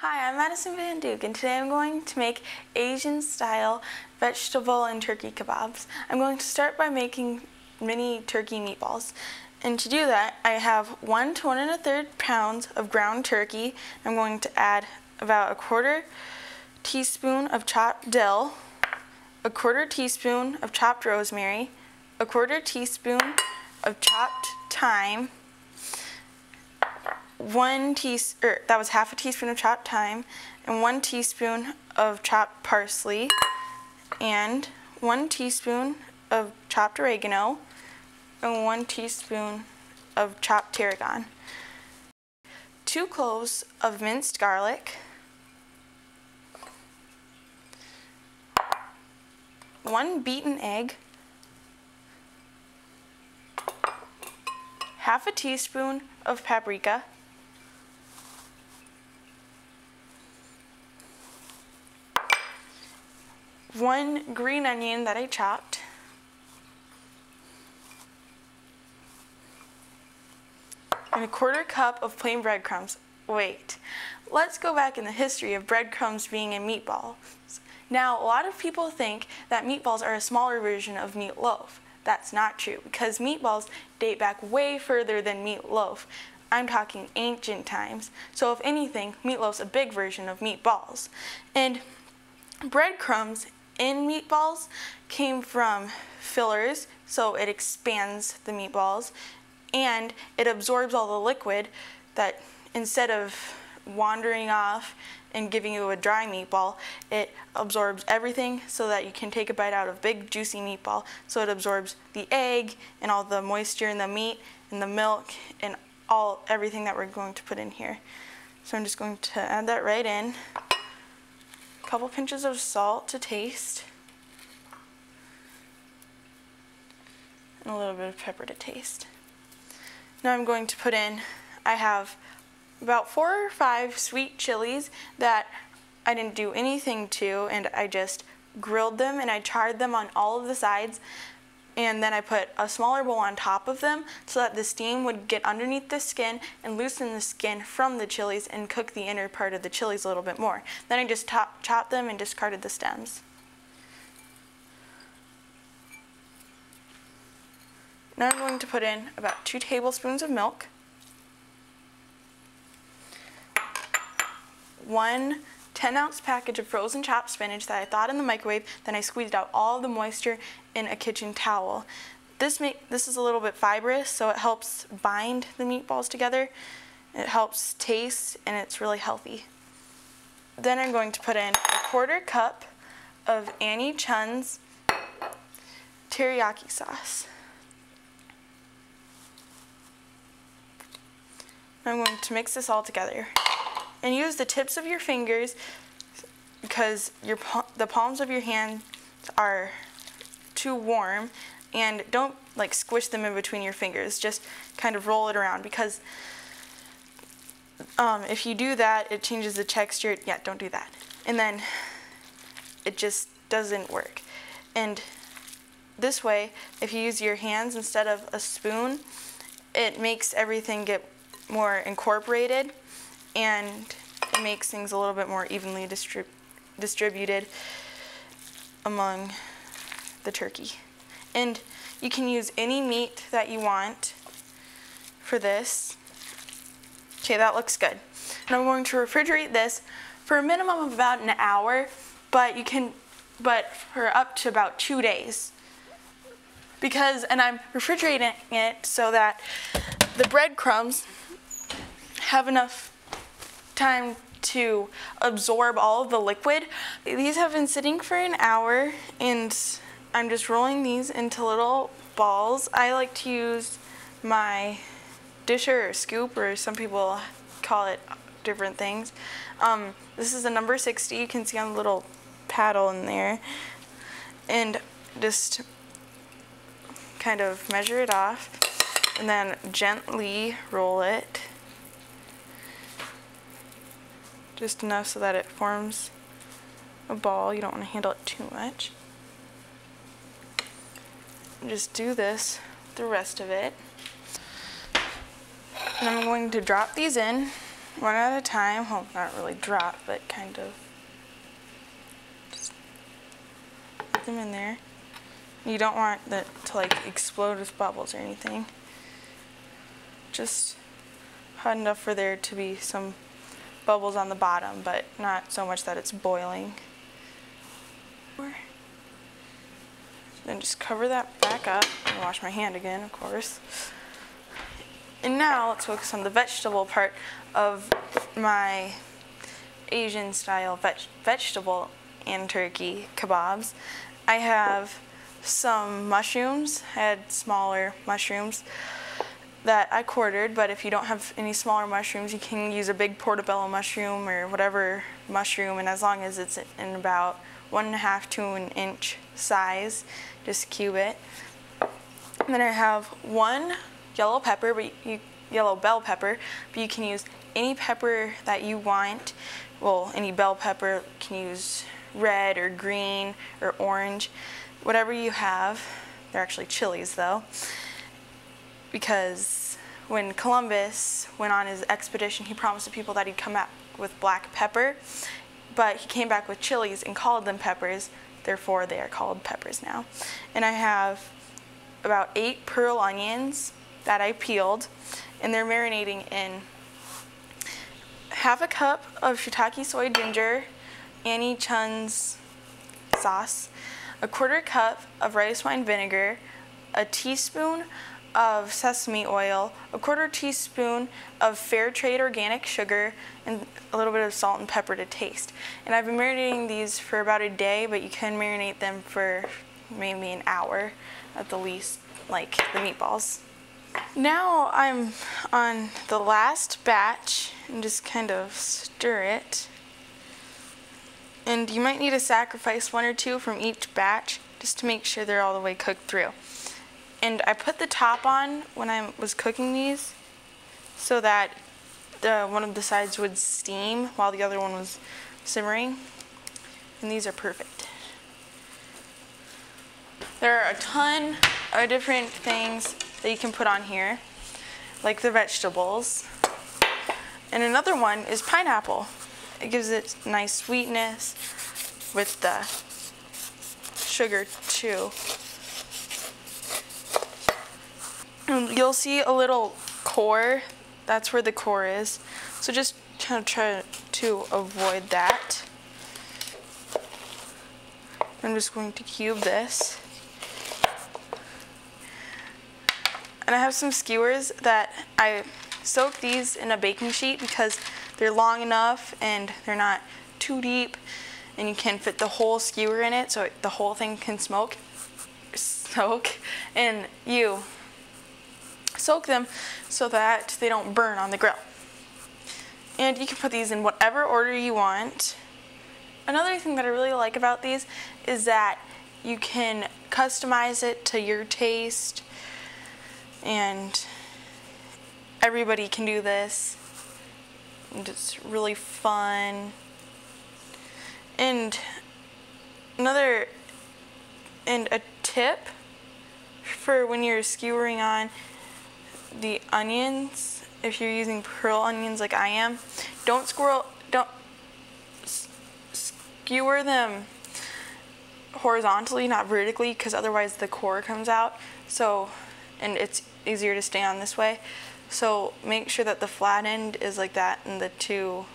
Hi, I'm Madison Vanduch, and today I'm going to make Asian-style vegetable and turkey kebabs. I'm going to start by making mini turkey meatballs. And to do that, I have 1 to 1 1/3 pounds of ground turkey. I'm going to add about 1/4 teaspoon of chopped dill, 1/4 teaspoon of chopped rosemary, 1/4 teaspoon of chopped thyme, that was half a teaspoon of chopped thyme, and 1 teaspoon of chopped parsley, and 1 teaspoon of chopped oregano, and 1 teaspoon of chopped tarragon, 2 cloves of minced garlic, 1 beaten egg, half a teaspoon of paprika, 1 green onion that I chopped, and 1/4 cup of plain breadcrumbs. Wait, let's go back in the history of breadcrumbs being in meatballs. Now, a lot of people think that meatballs are a smaller version of meatloaf. That's not true, because meatballs date back way further than meatloaf. I'm talking ancient times. So if anything, meatloaf's a big version of meatballs. And breadcrumbs in meatballs came from fillers, so it expands the meatballs, and it absorbs all the liquid that, instead of wandering off and giving you a dry meatball, it absorbs everything so that you can take a bite out of a big juicy meatball. So it absorbs the egg and all the moisture in the meat and the milk and everything that we're going to put in here. So I'm just going to add that right in. Couple pinches of salt to taste, and a little bit of pepper to taste. Now I'm going to put in, I have about 4 or 5 sweet chilies that I didn't do anything to, and I just grilled them and I charred them on all of the sides, and then I put a smaller bowl on top of them so that the steam would get underneath the skin and loosen the skin from the chilies and cook the inner part of the chilies a little bit more. Then I just chopped them and discarded the stems. Now I'm going to put in about 2 tablespoons of milk, 1 10-ounce package of frozen chopped spinach that I thawed in the microwave, then I squeezed out all of the moisture in a kitchen towel. This is a little bit fibrous, so it helps bind the meatballs together. It helps taste, and it's really healthy. Then I'm going to put in 1/4 cup of Annie Chun's teriyaki sauce. I'm going to mix this all together. And use the tips of your fingers, because the palms of your hands are too warm, and don't like squish them in between your fingers. Just kind of roll it around, because if you do that, it changes the texture. Yeah, don't do that. And then it just doesn't work. And this way, if you use your hands instead of a spoon, it makes everything get more incorporated, and it makes things a little bit more evenly distributed among the turkey. And you can use any meat that you want for this. Okay, that looks good. And I'm going to refrigerate this for a minimum of about an hour, but for up to about 2 days. And I'm refrigerating it so that the breadcrumbs have enough time to absorb all of the liquid. These have been sitting for an hour, and I'm just rolling these into little balls. I like to use my disher or scoop, or some people call it different things. This is a number 60. You can see on the little paddle in there, and just kind of measure it off and then gently roll it. Just enough so that it forms a ball. You don't want to handle it too much. Just do this the rest of it. And I'm going to drop these in one at a time. Well, not really drop, but kind of just put them in there. You don't want that to like explode with bubbles or anything. Just hot enough for there to be some bubbles on the bottom, but not so much that it's boiling. Then just cover that back up and wash my hand again, of course. And now let's focus on the vegetable part of my Asian style vegetable and turkey kebabs. I have some mushrooms. I had smaller mushrooms that I quartered, but if you don't have any smaller mushrooms, you can use a big portobello mushroom or whatever mushroom, and as long as it's in about 1.5 to an inch size, just cube it. And then I have one yellow pepper, yellow bell pepper, but you can use any pepper that you want. Well, any bell pepper, you can use red or green or orange, whatever you have. They're actually chilies though, because when Columbus went on his expedition, he promised the people that he'd come back with black pepper, but he came back with chilies and called them peppers, therefore they are called peppers now. And I have about 8 pearl onions that I peeled, and they're marinating in 1/2 cup of shiitake soy ginger, Annie Chun's sauce, 1/4 cup of rice wine vinegar, a teaspoon of sesame oil, 1/4 teaspoon of fair trade organic sugar, and a little bit of salt and pepper to taste. And I've been marinating these for about a day, but you can marinate them for maybe an hour at the least, like the meatballs. Now I'm on the last batch and just kind of stir it. And you might need to sacrifice 1 or 2 from each batch just to make sure they're all the way cooked through. And I put the top on when I was cooking these so that one of the sides would steam while the other one was simmering. And these are perfect. There are a ton of different things that you can put on here, like the vegetables. And another one is pineapple. It gives it nice sweetness with the sugar too. And you'll see a little core. That's where the core is. So just kind of try to avoid that. I'm just going to cube this. And I have some skewers that I soak these in a baking sheet because they're long enough and they're not too deep, and you can fit the whole skewer in it so the whole thing can soak. And you soak them so that they don't burn on the grill. And you can put these in whatever order you want. Another thing that I really like about these is that you can customize it to your taste, and everybody can do this, and it's really fun. And a tip for when you're skewering on the onions, if you're using pearl onions like I am, don't skewer them horizontally, not vertically, because otherwise the core comes out. So, and it's easier to stay on this way. So make sure that the flat end is like that and the 2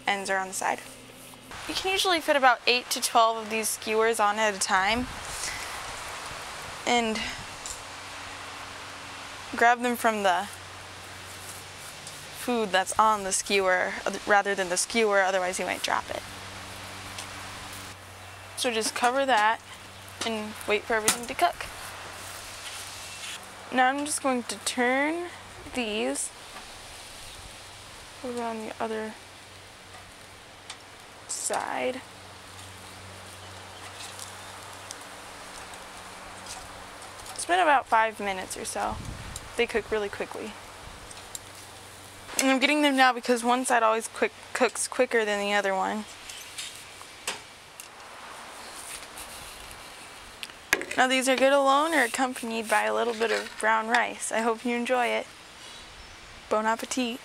ends are on the side. You can usually fit about 8 to 12 of these skewers on at a time, and grab them from the food that's on the skewer rather than the skewer, otherwise you might drop it. So just cover that and wait for everything to cook. Now I'm just going to turn these over on the other side. It's been about 5 minutes or so. They cook really quickly. And I'm getting them now because one side always cooks quicker than the other one. Now these are good alone or accompanied by a little bit of brown rice. I hope you enjoy it. Bon appetit.